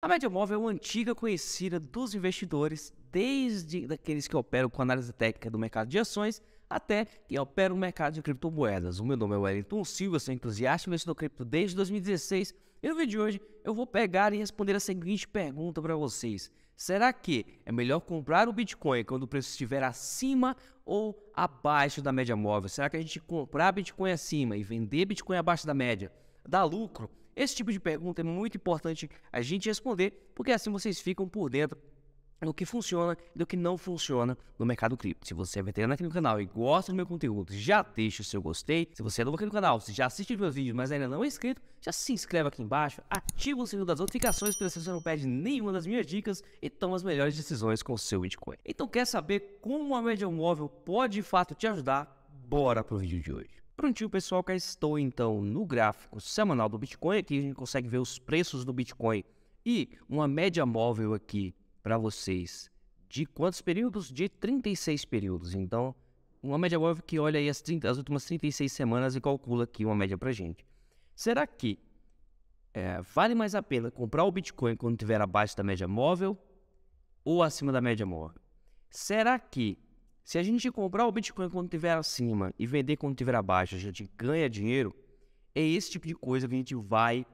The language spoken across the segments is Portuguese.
A média móvel é uma antiga conhecida dos investidores, desde daqueles que operam com análise técnica do mercado de ações até quem opera no mercado de criptomoedas. O meu nome é Wellington Silva, sou entusiasta investidor cripto desde 2016 e no vídeo de hoje eu vou pegar e responder a seguinte pergunta para vocês. Será que é melhor comprar o Bitcoin quando o preço estiver acima ou abaixo da média móvel? Será que a gente comprar Bitcoin acima e vender Bitcoin abaixo da média dá lucro? Esse tipo de pergunta é muito importante a gente responder, porque assim vocês ficam por dentro do que funciona e do que não funciona no mercado cripto. Se você é veterano aqui no canal e gosta do meu conteúdo, já deixa o seu gostei. Se você é novo aqui no canal, se já assiste os meus vídeos, mas ainda não é inscrito, já se inscreve aqui embaixo, ativa o sininho das notificações para você não perde nenhuma das minhas dicas e toma as melhores decisões com o seu Bitcoin. Então quer saber como a média móvel pode de fato te ajudar? Bora pro vídeo de hoje. Prontinho, pessoal, cá estou então no gráfico semanal do Bitcoin. Aqui a gente consegue ver os preços do Bitcoin e uma média móvel aqui para vocês. De quantos períodos? De 36 períodos. Então, uma média móvel que olha aí as últimas 36 semanas e calcula aqui uma média para gente. Será que vale mais a pena comprar o Bitcoin quando estiver abaixo da média móvel ou acima da média móvel? Será que se a gente comprar o Bitcoin quando estiver acima e vender quando estiver abaixo, a gente ganha dinheiro? É esse tipo de coisa que a gente vai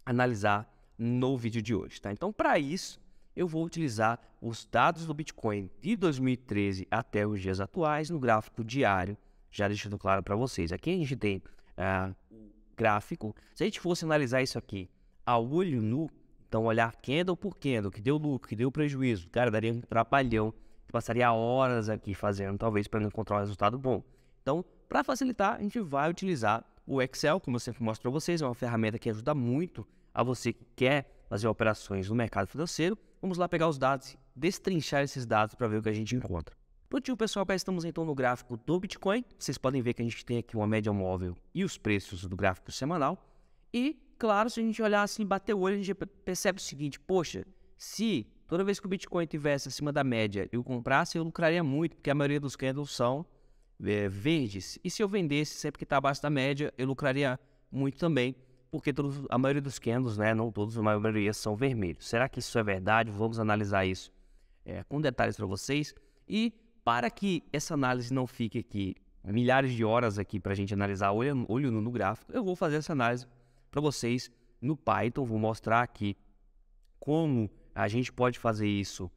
analisar no vídeo de hoje, tá? Então, para isso, eu vou utilizar os dados do Bitcoin de 2013 até os dias atuais no gráfico diário, já deixando claro para vocês. Aqui a gente tem o gráfico. Se a gente fosse analisar isso aqui a olho nu, então olhar candle por candle, que deu lucro, que deu prejuízo, cara, daria um trapalhão. Passaria horas aqui fazendo, talvez, para não encontrar um resultado bom. Então, para facilitar, a gente vai utilizar o Excel, como eu sempre mostro para vocês. É uma ferramenta que ajuda muito a você que quer fazer operações no mercado financeiro. Vamos lá pegar os dados, destrinchar esses dados para ver o que a gente encontra. Prontinho, pessoal, já estamos então no gráfico do Bitcoin. Vocês podem ver que a gente tem aqui uma média móvel e os preços do gráfico semanal. E, claro, se a gente olhar assim, bater o olho, a gente percebe o seguinte: poxa, se toda vez que o Bitcoin estivesse acima da média eu comprasse, eu lucraria muito, porque a maioria dos candles são verdes. E se eu vendesse sempre que está abaixo da média, eu lucraria muito também, porque a maioria dos candles, né, não todos, a maioria são vermelhos. Será que isso é verdade? Vamos analisar isso com detalhes para vocês. E para que essa análise não fique aqui milhares de horas aqui para a gente analisar olho no gráfico, eu vou fazer essa análise para vocês no Python. Vou mostrar aqui como a gente pode fazer isso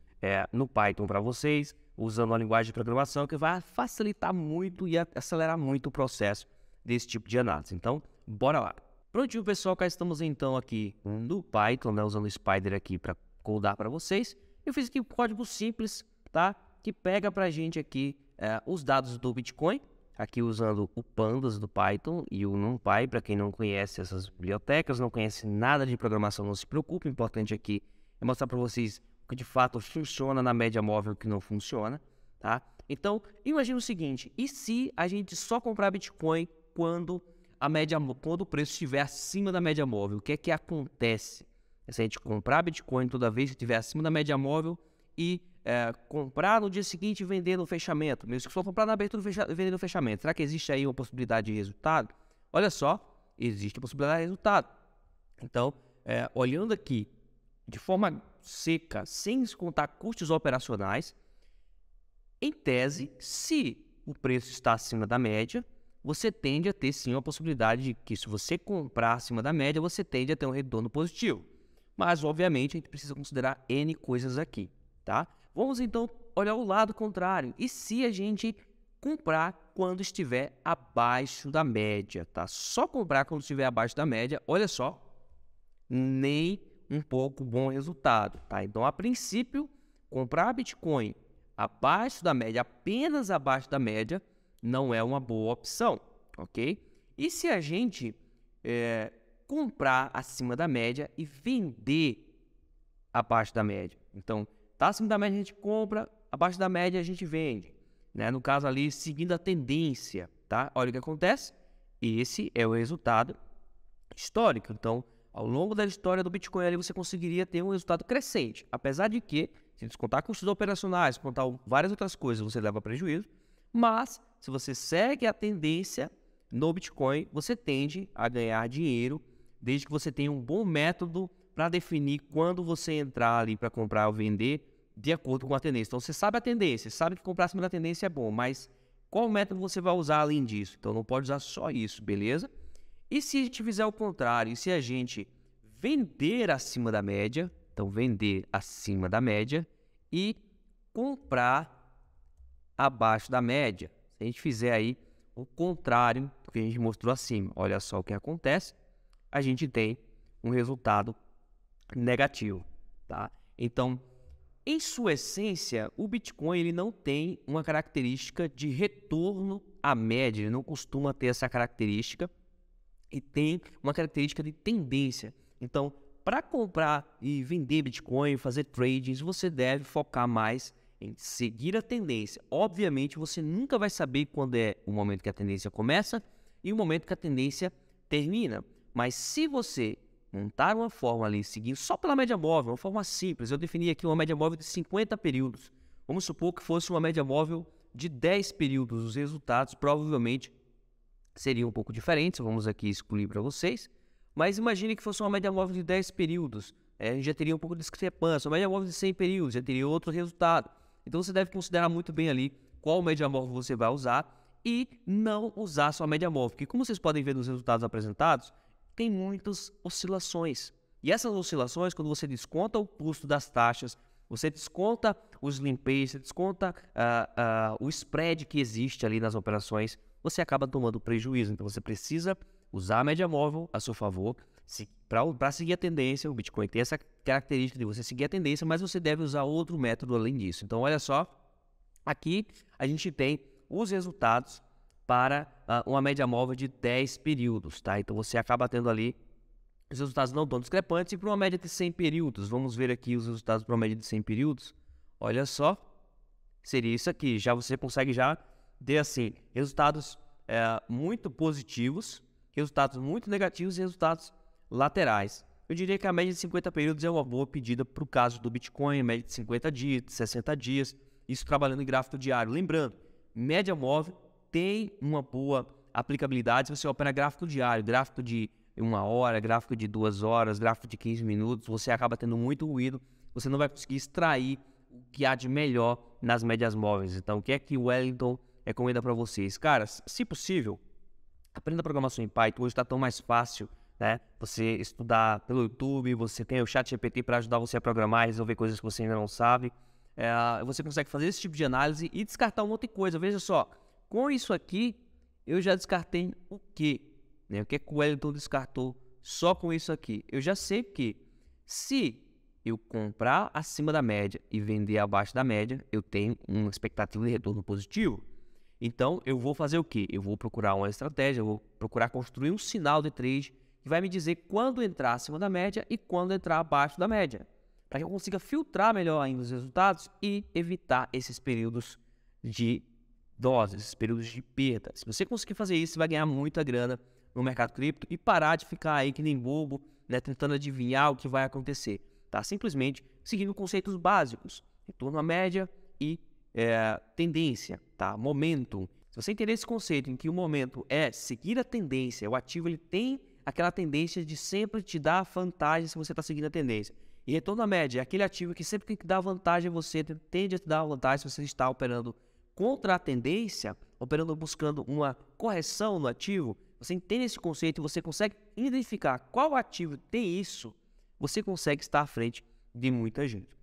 no Python para vocês, usando a linguagem de programação que vai facilitar muito e acelerar muito o processo desse tipo de análise. Então, bora lá. Prontinho, pessoal, cá estamos então aqui no Python, né, usando o Spider aqui para codar para vocês. Eu fiz aqui um código simples, tá? Que pega para a gente aqui os dados do Bitcoin, aqui usando o Pandas do Python e o NumPy. Para quem não conhece essas bibliotecas, não conhece nada de programação, não se preocupe. O importante aqui é mostrar para vocês o que de fato funciona na média móvel e o que não funciona, tá? Então, imagine o seguinte: e se a gente só comprar Bitcoin quando o preço estiver acima da média móvel? O que é que acontece? Se a gente comprar Bitcoin toda vez que estiver acima da média móvel e comprar no dia seguinte e vender no fechamento, mesmo que só comprar na abertura e vender no fechamento, será que existe aí uma possibilidade de resultado? Olha só, existe a possibilidade de resultado. Então, olhando aqui de forma seca, sem descontar custos operacionais, em tese, se o preço está acima da média, você tende a ter sim a possibilidade de que, se você comprar acima da média, você tende a ter um retorno positivo. Mas, obviamente, a gente precisa considerar N coisas aqui, tá? Vamos então olhar o lado contrário. E se a gente comprar quando estiver abaixo da média, tá? Só comprar quando estiver abaixo da média, olha só, nem um pouco bom resultado, tá? Então, a princípio, comprar Bitcoin abaixo da média, apenas abaixo da média, não é uma boa opção, ok? E se a gente comprar acima da média e vender abaixo da média? Então, tá acima da média, a gente compra, abaixo da média a gente vende, né? No caso ali, seguindo a tendência, tá? Olha o que acontece. Esse é o resultado histórico. Então, ao longo da história do Bitcoin ali, você conseguiria ter um resultado crescente, apesar de que, se descontar custos operacionais, contar várias outras coisas, você leva prejuízo. Mas, se você segue a tendência no Bitcoin, você tende a ganhar dinheiro, desde que você tenha um bom método para definir quando você entrar ali para comprar ou vender de acordo com a tendência. Então, você sabe a tendência, sabe que comprar acima da tendência é bom, mas qual método você vai usar além disso? Então, não pode usar só isso, beleza? E se a gente fizer o contrário, se a gente vender acima da média, então vender acima da média e comprar abaixo da média. Se a gente fizer aí o contrário do que a gente mostrou acima, olha só o que acontece, a gente tem um resultado negativo, tá? Então, em sua essência, o Bitcoin ele não tem uma característica de retorno à média, ele não costuma ter essa característica e tem uma característica de tendência. Então, para comprar e vender Bitcoin, fazer tradings, você deve focar mais em seguir a tendência. Obviamente, você nunca vai saber quando é o momento que a tendência começa e o momento que a tendência termina. Mas se você montar uma forma ali, seguindo só pela média móvel, uma forma simples, eu defini aqui uma média móvel de 50 períodos. Vamos supor que fosse uma média móvel de 10 períodos. Os resultados provavelmente seriam um pouco diferentes. Vamos aqui excluir para vocês. Mas imagine que fosse uma média móvel de 10 períodos. A gente já teria um pouco de discrepância. Uma média móvel de 100 períodos já teria outro resultado. Então você deve considerar muito bem ali qual média móvel você vai usar e não usar só a média móvel. Porque como vocês podem ver nos resultados apresentados, tem muitas oscilações. E essas oscilações, quando você desconta o custo das taxas, você desconta os limpeios, você desconta o spread que existe ali nas operações, você acaba tomando prejuízo. Então você precisa usar a média móvel a seu favor para seguir a tendência. O Bitcoin tem essa característica de você seguir a tendência, mas você deve usar outro método além disso. Então olha só, aqui a gente tem os resultados para uma média móvel de 10 períodos, tá? Então você acaba tendo ali os resultados não tão discrepantes e para uma média de 100 períodos. Vamos ver aqui os resultados para uma média de 100 períodos. Olha só, seria isso aqui. Já você consegue já ter assim resultados muito positivos, resultados muito negativos e resultados laterais. Eu diria que a média de 50 períodos é uma boa pedida para o caso do Bitcoin, a média de 50 dias, de 60 dias, isso trabalhando em gráfico diário. Lembrando, média móvel tem uma boa aplicabilidade se você opera gráfico diário, gráfico de 1 hora, gráfico de 2 horas, gráfico de 15 minutos, você acaba tendo muito ruído, você não vai conseguir extrair o que há de melhor nas médias móveis. Então, o que é que o Wellington recomenda para vocês? Cara, se possível, aprenda programação em Python. Hoje está tão mais fácil, né? Você estudar pelo YouTube, você tem o ChatGPT para ajudar você a programar e resolver coisas que você ainda não sabe. Você consegue fazer esse tipo de análise e descartar um monte de coisa. Veja só, com isso aqui, eu já descartei o quê? O que é que o Wellington descartou só com isso aqui? Eu já sei que se eu comprar acima da média e vender abaixo da média, eu tenho uma expectativa de retorno positivo. Então, eu vou fazer o quê? Eu vou procurar uma estratégia, eu vou procurar construir um sinal de trade que vai me dizer quando entrar acima da média e quando entrar abaixo da média, para que eu consiga filtrar melhor ainda os resultados e evitar esses períodos de doses, esses períodos de perda. Se você conseguir fazer isso, você vai ganhar muita grana no mercado cripto e parar de ficar aí que nem bobo, né, tentando adivinhar o que vai acontecer, tá? Simplesmente seguindo conceitos básicos, retorno à média e tendência, tá? Momento. Se você entender esse conceito em que o momento é seguir a tendência, o ativo ele tem aquela tendência de sempre te dar vantagem se você está seguindo a tendência. E retorno à média é aquele ativo que sempre que dá vantagem a você, tende a te dar vantagem se você está operando contra a tendência, operando buscando uma correção no ativo. Você entende esse conceito e você consegue identificar qual ativo tem isso, você consegue estar à frente de muita gente.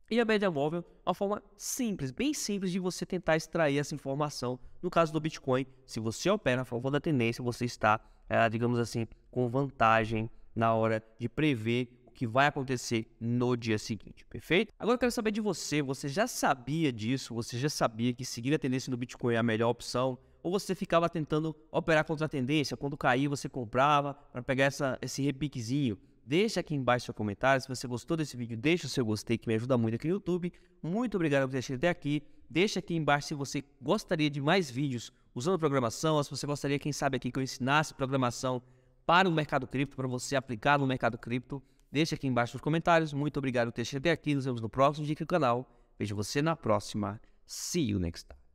E a média móvel é uma forma simples, bem simples de você tentar extrair essa informação. No caso do Bitcoin, se você opera a favor da tendência, você está, digamos assim, com vantagem na hora de prever o que vai acontecer no dia seguinte, perfeito? Agora eu quero saber de você, você já sabia disso? Você já sabia que seguir a tendência do Bitcoin é a melhor opção? Ou você ficava tentando operar contra a tendência, quando caía você comprava para pegar esse repiquezinho? Deixa aqui embaixo seu comentário. Se você gostou desse vídeo, deixa o seu gostei, que me ajuda muito aqui no YouTube. Muito obrigado por ter assistido até aqui. Deixa aqui embaixo se você gostaria de mais vídeos usando programação, ou se você gostaria, quem sabe, aqui que eu ensinasse programação para o mercado cripto, para você aplicar no mercado cripto. Deixa aqui embaixo nos comentários. Muito obrigado por ter assistido até aqui. Nos vemos no próximo vídeo aqui no canal. Vejo você na próxima. See you next time.